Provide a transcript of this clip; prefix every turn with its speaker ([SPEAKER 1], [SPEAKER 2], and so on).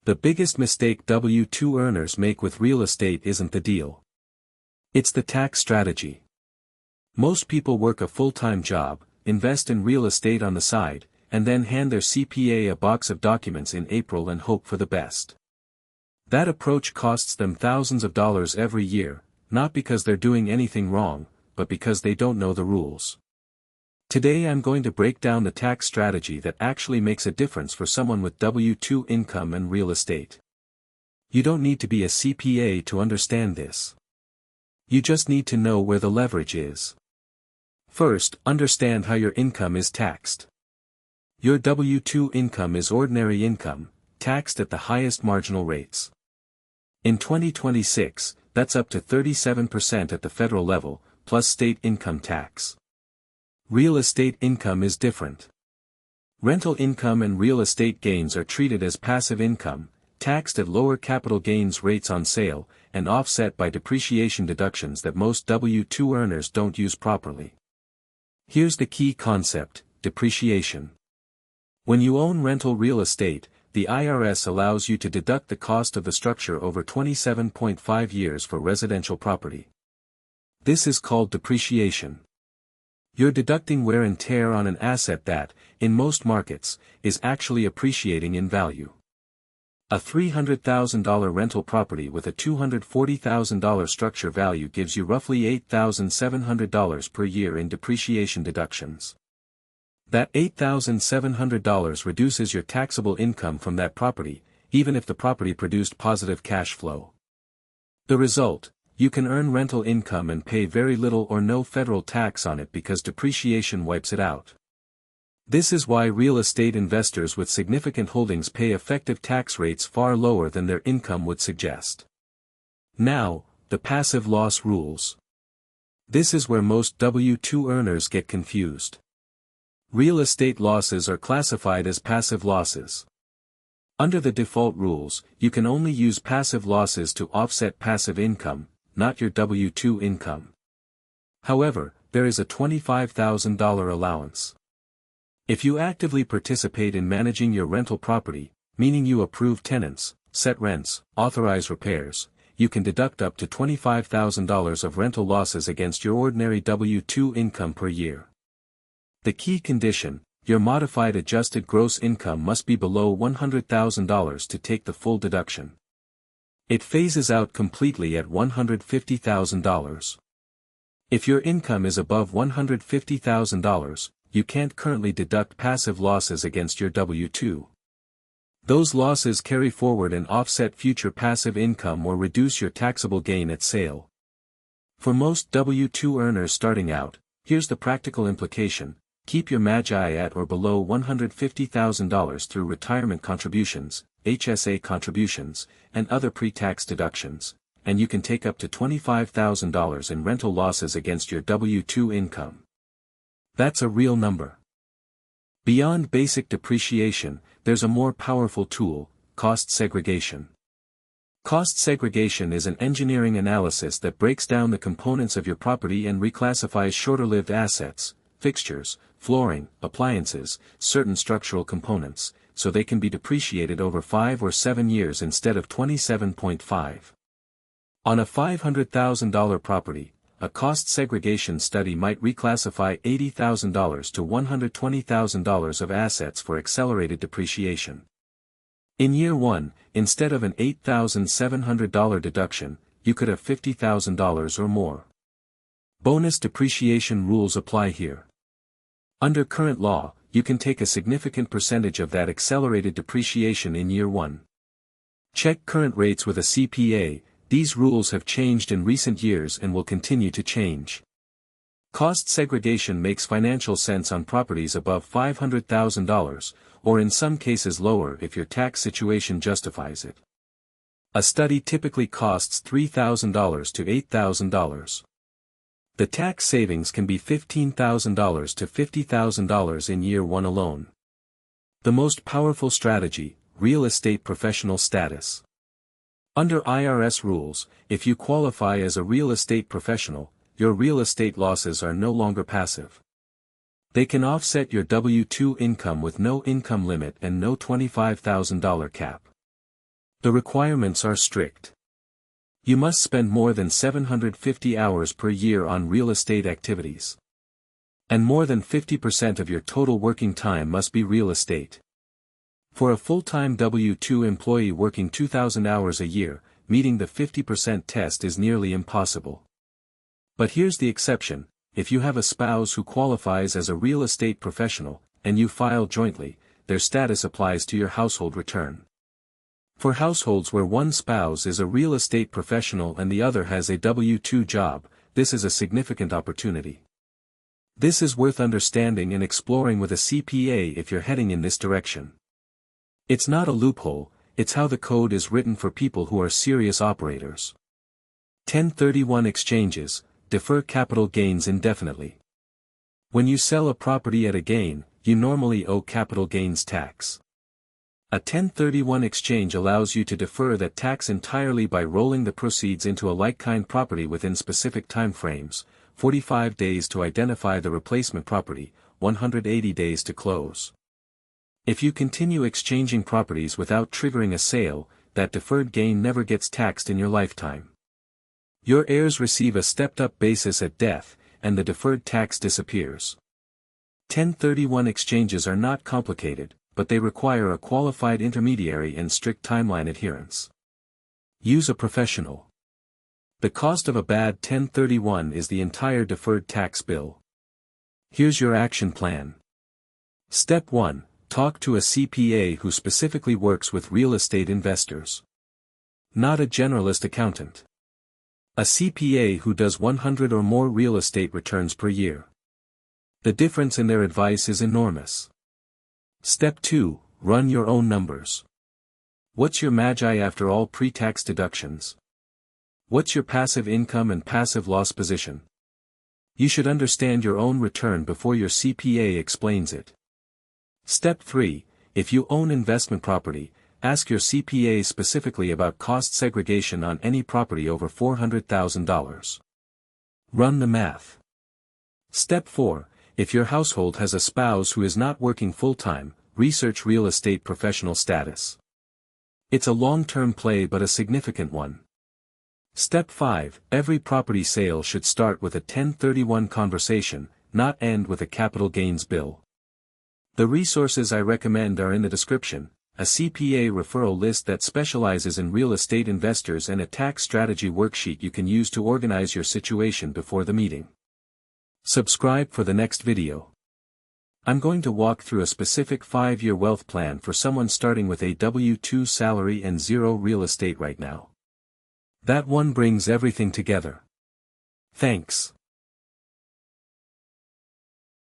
[SPEAKER 1] The biggest mistake W-2 earners make with real estate isn't the deal. It's the tax strategy. Most people work a full-time job, invest in real estate on the side, and then hand their CPA a box of documents in April and hope for the best. That approach costs them thousands of dollars every year, not because they're doing anything wrong, but because they don't know the rules. Today I'm going to break down the tax strategy that actually makes a difference for someone with W-2 income and real estate. You don't need to be a CPA to understand this. You just need to know where the leverage is. First, understand how your income is taxed. Your W-2 income is ordinary income, taxed at the highest marginal rates. In 2026, that's up to 37% at the federal level, plus state income tax. Real estate income is different. Rental income and real estate gains are treated as passive income, taxed at lower capital gains rates on sale, and offset by depreciation deductions that most W-2 earners don't use properly. Here's the key concept: depreciation. When you own rental real estate, the IRS allows you to deduct the cost of the structure over 27.5 years for residential property. This is called depreciation. You're deducting wear and tear on an asset that, in most markets, is actually appreciating in value. A $300,000 rental property with a $240,000 structure value gives you roughly $8,700 per year in depreciation deductions. That $8,700 reduces your taxable income from that property, even if the property produced positive cash flow. The result: you can earn rental income and pay very little or no federal tax on it because depreciation wipes it out. This is why real estate investors with significant holdings pay effective tax rates far lower than their income would suggest. Now, the passive loss rules. This is where most W-2 earners get confused. Real estate losses are classified as passive losses. Under the default rules, you can only use passive losses to offset passive income, not your W-2 income. However, there is a $25,000 allowance. If you actively participate in managing your rental property, meaning you approve tenants, set rents, authorize repairs, you can deduct up to $25,000 of rental losses against your ordinary W-2 income per year. The key condition: your modified adjusted gross income must be below $100,000 to take the full deduction. It phases out completely at $150,000. If your income is above $150,000, you can't currently deduct passive losses against your W-2. Those losses carry forward and offset future passive income or reduce your taxable gain at sale. For most W-2 earners starting out, here's the practical implication: keep your MAGI at or below $150,000 through retirement contributions, HSA contributions, and other pre-tax deductions, and you can take up to $25,000 in rental losses against your W-2 income. That's a real number. Beyond basic depreciation, there's a more powerful tool: cost segregation. Cost segregation is an engineering analysis that breaks down the components of your property and reclassifies shorter-lived assets, fixtures, flooring, appliances, certain structural components, so they can be depreciated over 5 or 7 years instead of 27.5. On a $500,000 property, a cost segregation study might reclassify $80,000 to $120,000 of assets for accelerated depreciation. In year 1, instead of an $8,700 deduction, you could have $50,000 or more. Bonus depreciation rules apply here. Under current law, you can take a significant percentage of that accelerated depreciation in year 1. Check current rates with a CPA. These rules have changed in recent years and will continue to change. Cost segregation makes financial sense on properties above $500,000, or in some cases lower if your tax situation justifies it. A study typically costs $3,000 to $8,000. The tax savings can be $15,000 to $50,000 in year 1 alone. The most powerful strategy: real estate professional status. Under IRS rules, if you qualify as a real estate professional, your real estate losses are no longer passive. They can offset your W-2 income with no income limit and no $25,000 cap. The requirements are strict. You must spend more than 750 hours per year on real estate activities. And more than 50% of your total working time must be real estate. For a full-time W-2 employee working 2,000 hours a year, meeting the 50% test is nearly impossible. But here's the exception: if you have a spouse who qualifies as a real estate professional, and you file jointly, their status applies to your household return. For households where one spouse is a real estate professional and the other has a W-2 job, this is a significant opportunity. This is worth understanding and exploring with a CPA if you're heading in this direction. It's not a loophole, it's how the code is written for people who are serious operators. 1031 exchanges, defer capital gains indefinitely. When you sell a property at a gain, you normally owe capital gains tax. A 1031 exchange allows you to defer that tax entirely by rolling the proceeds into a like-kind property within specific time frames: 45 days to identify the replacement property, 180 days to close. If you continue exchanging properties without triggering a sale, that deferred gain never gets taxed in your lifetime. Your heirs receive a stepped-up basis at death, and the deferred tax disappears. 1031 exchanges are not complicated, but they require a qualified intermediary and strict timeline adherence. Use a professional. The cost of a bad 1031 is the entire deferred tax bill. Here's your action plan. Step 1. Talk to a CPA who specifically works with real estate investors. Not a generalist accountant. A CPA who does 100 or more real estate returns per year. The difference in their advice is enormous. Step 2. Run your own numbers. What's your MAGI after all pre-tax deductions? What's your passive income and passive loss position? You should understand your own return before your CPA explains it. Step 3. If you own investment property, ask your CPA specifically about cost segregation on any property over $400,000. Run the math. Step 4. If your household has a spouse who is not working full-time, research real estate professional status. It's a long-term play but a significant one. Step 5. Every property sale should start with a 1031 conversation, not end with a capital gains bill. The resources I recommend are in the description: a CPA referral list that specializes in real estate investors and a tax strategy worksheet you can use to organize your situation before the meeting. Subscribe for the next video. I'm going to walk through a specific 5-year wealth plan for someone starting with a W-2 salary and zero real estate right now. That one brings everything together. Thanks.